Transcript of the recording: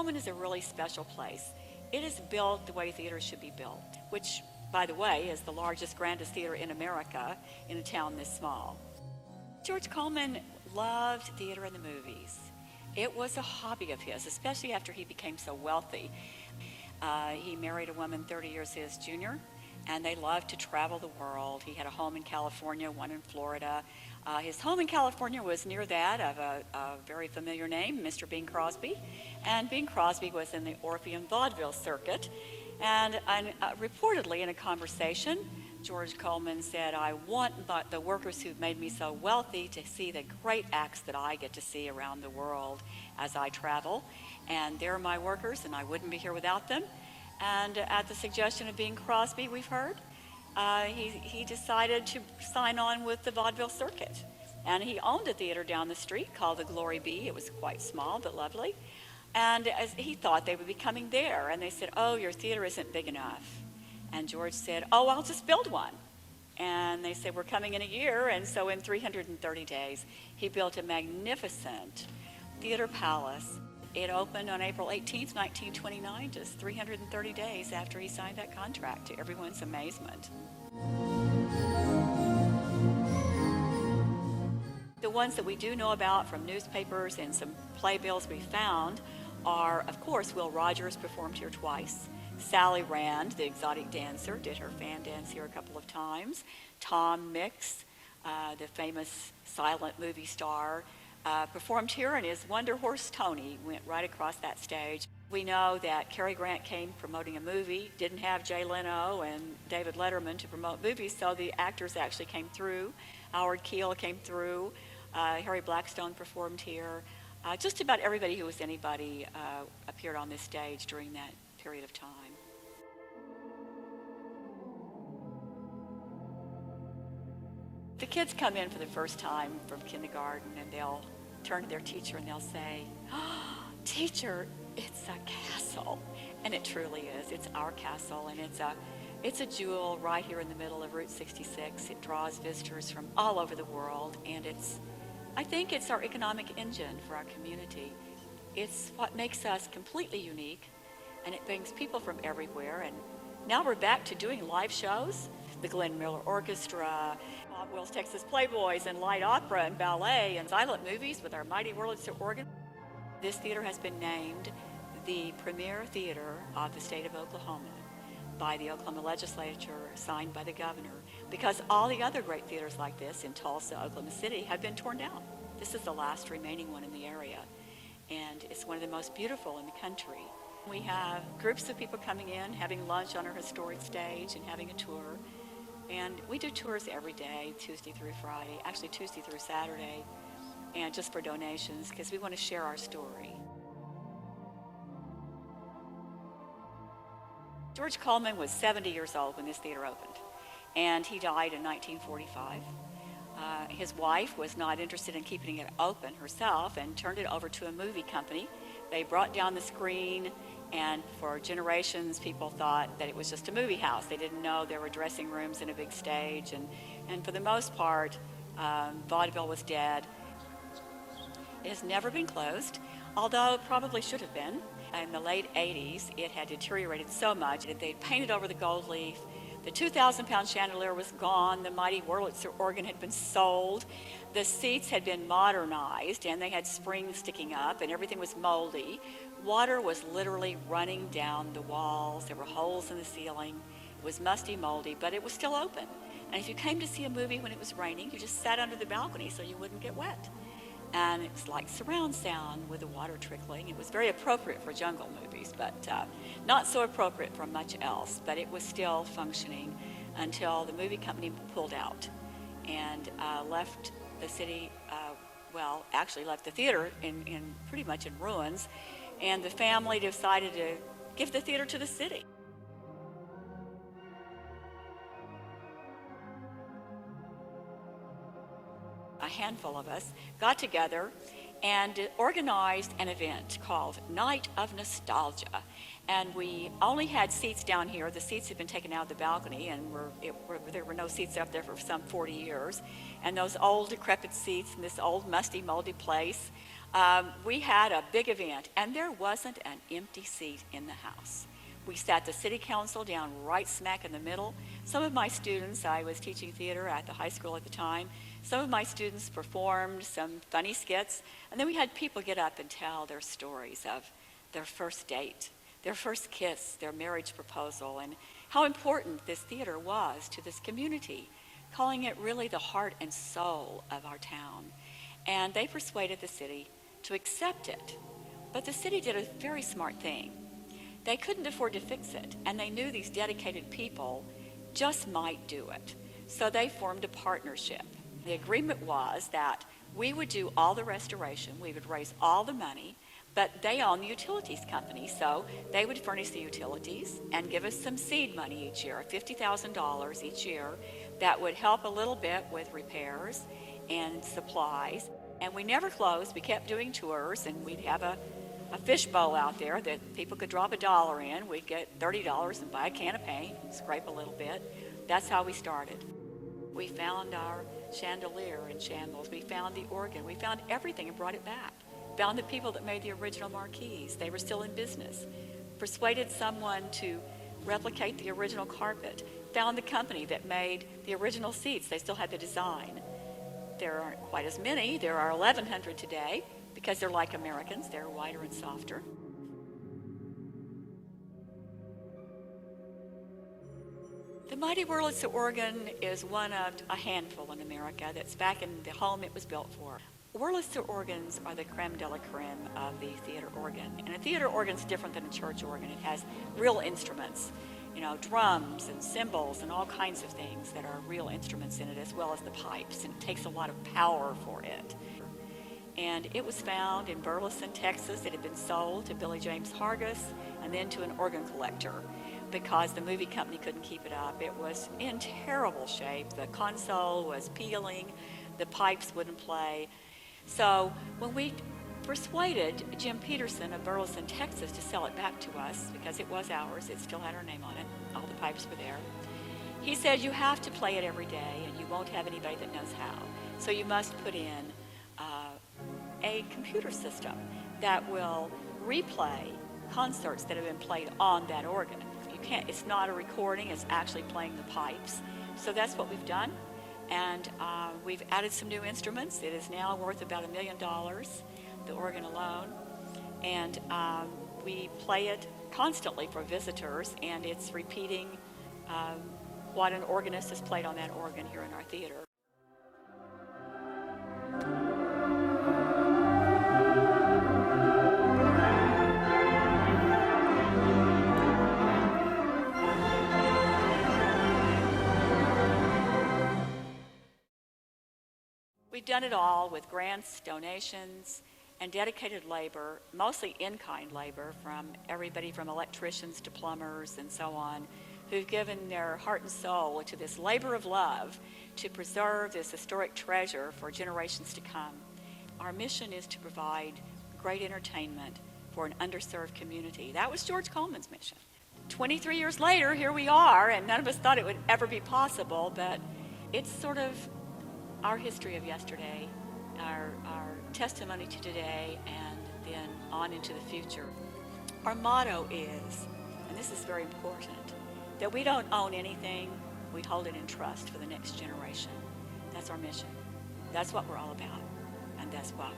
Coleman is a really special place. It is built the way theaters should be built, which, by the way, is the largest, grandest theater in America in a town this small. George Coleman loved theater and the movies. It was a hobby of his, especially after he became so wealthy. He married a woman 30 years his junior, and they loved to travel the world. He had a home in California, one in Florida. His home in California was near that of a very familiar name, Mr. Bing Crosby. And Bing Crosby was in the Orpheum vaudeville circuit. And reportedly in a conversation, George Coleman said, "I want the workers who've made me so wealthy to see the great acts that I get to see around the world as I travel. And they're my workers, and I wouldn't be here without them." And at the suggestion of Bing Crosby, we've heard, he decided to sign on with the vaudeville circuit. And he owned a theater down the street called the Glory Bee. It was quite small but lovely. And as he thought they would be coming there, and they said, "Oh, your theater isn't big enough." And George said, "Oh, I'll just build one." And they said, "We're coming in a year." And so in 330 days, he built a magnificent theater palace. It opened on April 18th, 1929, just 330 days after he signed that contract, to everyone's amazement. The ones that we do know about from newspapers and some playbills we found are, of course, Will Rogers performed here twice. Sally Rand, the exotic dancer, did her fan dance here a couple of times. Tom Mix, the famous silent movie star, performed here, and his Wonder Horse Tony went right across that stage. We know that Cary Grant came promoting a movie, didn't have Jay Leno and David Letterman to promote movies, so the actors actually came through. Howard Keel came through. Harry Blackstone performed here. Just about everybody who was anybody appeared on this stage during that period of time. The kids come in for the first time from kindergarten, and they'll turn to their teacher and they'll say, "Oh, teacher, it's a castle." And it truly is. It's our castle, and it's a jewel right here in the middle of Route 66. It draws visitors from all over the world, and I think it's our economic engine for our community. It's what makes us completely unique, and it brings people from everywhere. And now we're back to doing live shows. The Glenn Miller Orchestra, Bob Wills Texas Playboys, and light opera and ballet and silent movies with our mighty Wurlitzer organ. This theater has been named the premier theater of the state of Oklahoma by the Oklahoma legislature, signed by the governor, because all the other great theaters like this in Tulsa, Oklahoma City, have been torn down. This is the last remaining one in the area, and it's one of the most beautiful in the country. We have groups of people coming in, having lunch on our historic stage and having a tour. And we do tours every day, Tuesday through Friday, actually Tuesday through Saturday, and just for donations, because we want to share our story. George Coleman was 70 years old when this theater opened, and he died in 1945. His wife was not interested in keeping it open herself and turned it over to a movie company. They brought down the screen, and for generations people thought that it was just a movie house. They didn't know there were dressing rooms and a big stage, and for the most part, vaudeville was dead. It has never been closed, although it probably should have been. In the late 80s, it had deteriorated so much that they'd painted over the gold leaf. The 2,000-pound chandelier was gone. The mighty Wurlitzer organ had been sold. The seats had been modernized, and they had springs sticking up, and everything was moldy. Water was literally running down the walls. There were holes in the ceiling. It was musty, moldy, but it was still open. And if you came to see a movie when it was raining, you just sat under the balcony so you wouldn't get wet. And it was like surround sound with the water trickling. It was very appropriate for jungle movies, but not so appropriate for much else. But it was still functioning until the movie company pulled out and left the city, actually left the theater in pretty much in ruins. And the family decided to give the theater to the city. A handful of us got together and organized an event called Night of Nostalgia. And we only had seats down here. The seats had been taken out of the balcony, and there were no seats up there for some 40 years. And those old decrepit seats in this old musty moldy place, We had a big event, and there wasn't an empty seat in the house. We sat the city council down right smack in the middle. Some of my students, I was teaching theater at the high school at the time, some of my students performed some funny skits, and then we had people get up and tell their stories of their first date, their first kiss, their marriage proposal, and how important this theater was to this community, calling it really the heart and soul of our town. And they persuaded the city to accept it. But the city did a very smart thing. They couldn't afford to fix it, and they knew these dedicated people just might do it. So they formed a partnership. The agreement was that we would do all the restoration, we would raise all the money, but they own the utilities company, so they would furnish the utilities and give us some seed money each year, $50,000 each year, that would help a little bit with repairs and supplies. And we never closed. We kept doing tours, and we'd have a fishbowl out there that people could drop $1 in. We'd get $30 and buy a can of paint and scrape a little bit. That's how we started. We found our chandelier in shambles. We found the organ. We found everything and brought it back. Found the people that made the original marquees. They were still in business. Persuaded someone to replicate the original carpet. Found the company that made the original seats. They still had the design. There aren't quite as many. There are 1,100 today because they're like Americans. They're wider and softer. The Mighty Wurlitzer organ is one of a handful in America that's back in the home it was built for. Wurlitzer organs are the creme de la creme of the theater organ. And a theater organ is different than a church organ. It has real instruments, drums and cymbals and all kinds of things that are real instruments in it, as well as the pipes, and it takes a lot of power for it. And it was found in Burleson, Texas. It had been sold to Billy James Hargis and then to an organ collector because the movie company couldn't keep it up. It was in terrible shape. The console was peeling, the pipes wouldn't play. So when we persuaded Jim Peterson of Burleson, Texas to sell it back to us, because it was ours, it still had our name on it, all the pipes were there, he said, you have to play it every day and you won't have anybody that knows how. So you must put in a computer system that will replay concerts that have been played on that organ. It's not a recording, it's actually playing the pipes. So that's what we've done. And we've added some new instruments. It is now worth about $1 million, the organ alone. And we play it constantly for visitors, and it's repeating what an organist has played on that organ here in our theater. We've done it all with grants, donations, and dedicated labor, mostly in-kind labor from everybody from electricians to plumbers and so on, who've given their heart and soul to this labor of love to preserve this historic treasure for generations to come. Our mission is to provide great entertainment for an underserved community. That was George Coleman's mission. 23 years later, here we are, and none of us thought it would ever be possible, but it's sort of our history of yesterday, our testimony to today, and then on into the future. Our motto is, and this is very important, that we don't own anything, we hold it in trust for the next generation. That's our mission. That's what we're all about, and that's what